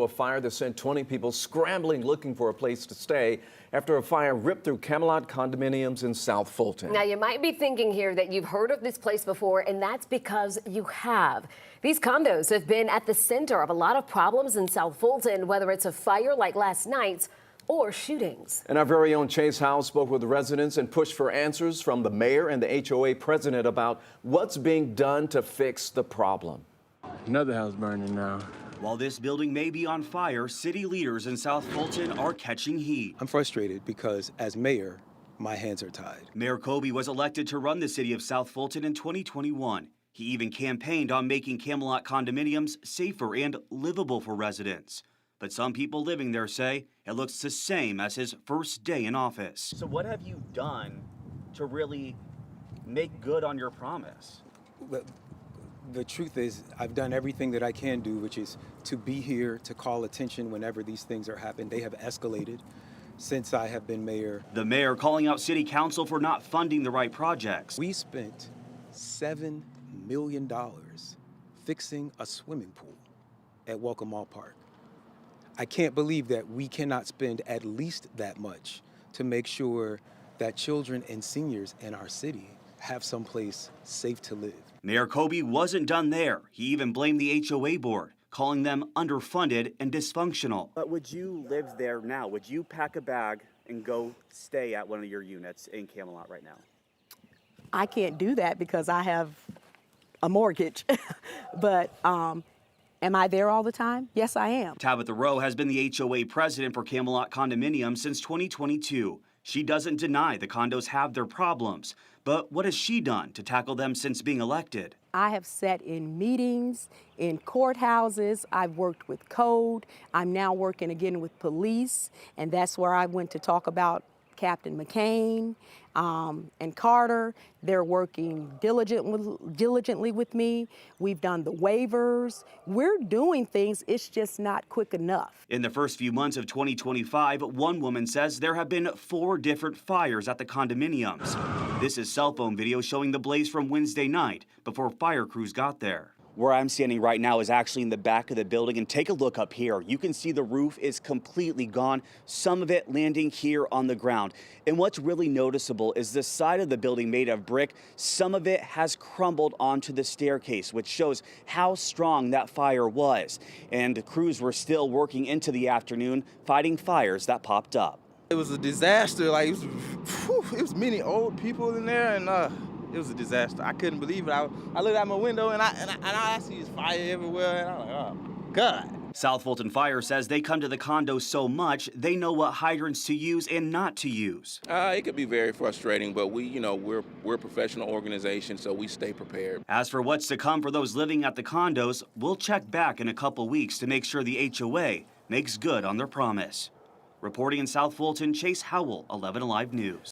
A fire that sent 20 people scrambling looking for a place to stay after a fire ripped through Camelot Condominiums in South Fulton. Now, you might be thinking here that you've heard of this place before, and that's because you have. These condos have been at the center of a lot of problems in South Fulton, whether it's a fire like last night's or shootings. And our very own Chase Howell spoke with the residents and pushed for answers from the mayor and the HOA president about what's being done to fix the problem. Another house burning now. While this building may be on fire, city leaders in South Fulton are catching heat. I'm frustrated because as mayor, my hands are tied. Mayor Kobe was elected to run the city of South Fulton in 2021. He even campaigned on making Camelot condominiums safer and livable for residents. But some people living there say it looks the same as his first day in office. So what have you done to really make good on your promise? The truth is, I've done everything that I can do, which is to be here to call attention whenever these things are happening. They have escalated since I have been mayor. The mayor calling out city council for not funding the right projects. We spent $7 million fixing a swimming pool at Welcome Mall Park. I can't believe that we cannot spend at least that much to make sure that children and seniors in our city have someplace safe to live. Mayor Kobe wasn't done there. He even blamed the HOA board, calling them underfunded and dysfunctional. But would you live there now? Would you pack a bag and go stay at one of your units in Camelot right now? I can't do that because I have a mortgage. But am I there all the time? Yes, I am. Tabitha Rowe has been the HOA president for Camelot Condominiums since 2022. She doesn't deny the condos have their problems, but what has she done to tackle them since being elected? I have sat in meetings, in courthouses. I've worked with code. I'm now working again with police, and that's where I went to talk about Captain McCain and Carter. They're working diligently with me. We've done the waivers. We're doing things, it's just not quick enough. In the first few months of 2025, one woman says there have been 4 different fires at the condominiums. This is cell phone video showing the blaze from Wednesday night before fire crews got there. Where I'm standing right now is actually in the back of the building, and take a look up here. You can see the roof is completely gone, some of it landing here on the ground. And what's really noticeable is the side of the building made of brick. Some of it has crumbled onto the staircase, which shows how strong that fire was. And the crews were still working into the afternoon, fighting fires that popped up. It was a disaster. Like it was many old people in there, and it was a disaster. I couldn't believe it. I looked out my window and I see this fire everywhere, and I'm like, oh, God. South Fulton Fire says they come to the condos so much, they know what hydrants to use and not to use. It could be very frustrating, but we're a professional organization, so we stay prepared. As for what's to come for those living at the condos, we'll check back in a couple weeks to make sure the HOA makes good on their promise. Reporting in South Fulton, Chase Howell, 11 Alive News.